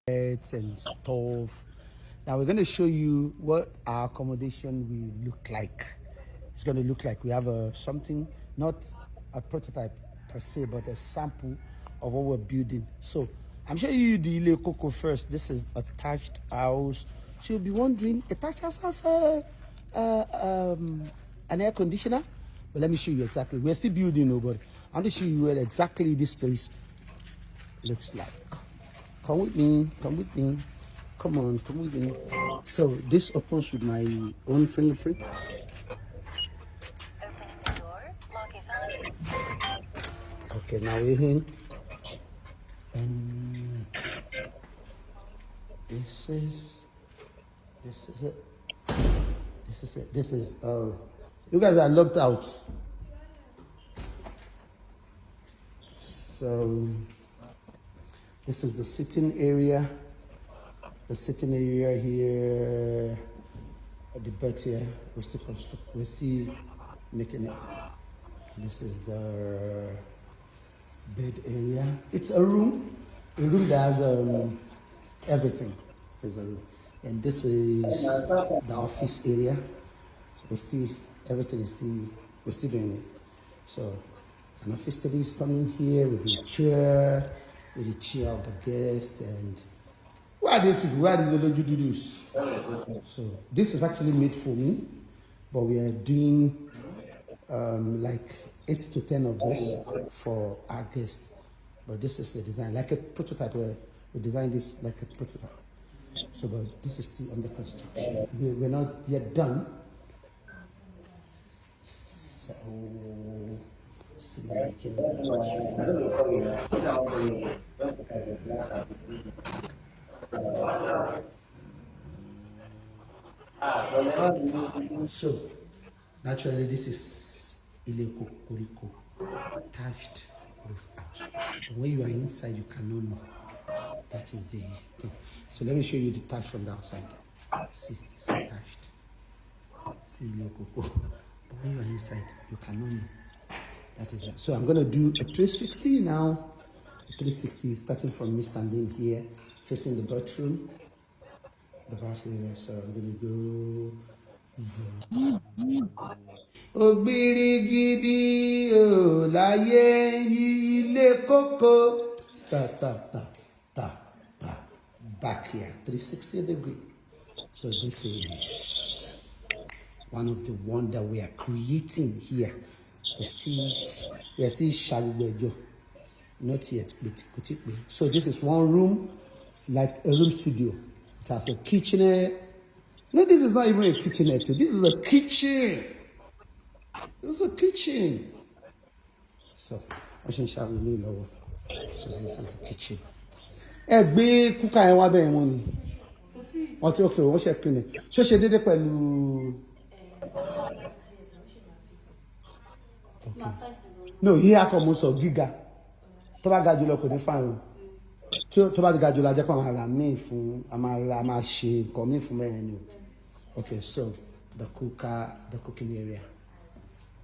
and stuff. Now we're going to show you what our accommodation will look like. It's going to look like we have something, not a prototype per se, but a sample of what we're building. So I'm showing you the Ile Coco first. This is a attached house. So you'll be wondering, attached house has an air conditioner? But let me show you exactly. We're still building, but I'm going to show you what exactly this place looks like. Come with me, come with me. Come on, come with me. So this opens with my own fingerprint. Open door, lock is on. Okay, now we're in. And this is it. This is you guys are locked out. So this is the sitting area. The sitting area here, the bed here, we're still making it. This is the bed area. It's a room that has everything. There's a room, and this is the office area. We're still doing it. So an office table is coming here with the chair of the guest. And where are these people? Where are these Olojududus? So this is actually made for me, but we are doing like 8 to 10 of this for our guests. But this is a design, like a prototype. We designed this like a prototype. So, but this is still under construction. We're not yet done. So, so naturally this is Ile Coco attached roof house. When you are inside, you cannot know. That is the thing. So let me show you the touch from the outside. See attached. See Ile Coco. But when you are inside, you cannot know. That is it. So I'm gonna do a 360 now. A 360 starting from me standing here, facing the bathroom. The bathroom area. So I'm gonna go. Obirigidi o láyé Ile Coco. Back here, 360 degree. So this is one of the one that we are creating here. We are still shallow, not yet. So this is one room, like a room studio. It has a kitchenette. No, this is not even a kitchenette. This is a kitchen. This is a kitchen. So, so this is the kitchen. Big cooker and wabe money. What's okay? What's your cleaning? So she did it pẹ̀lú. No, here come so giga. Tó bá ga jù lọ kò ní fine. Tó bá ga jù la jẹ́ ko ma ra mi fún ama ṣe nǹkan mi fún me ni. Okay, so the cooking area.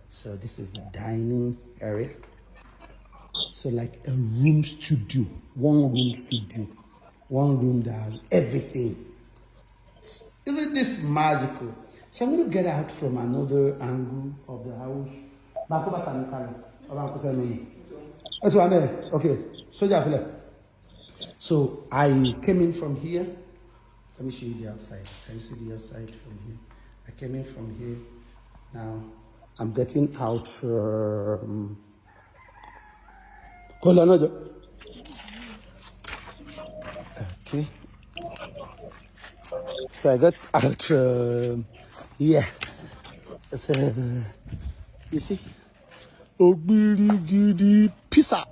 So this is the dining area. So like a room studio, one room that has everything. Isn't this magical? So I'm going to get out from another angle of the house. Okay, so I came in from here. Let me show you the outside. Can you see the outside from here? I came in from here. Now I'm getting out from. Okay. So I got out here. So, you see? Obirigidi pizza.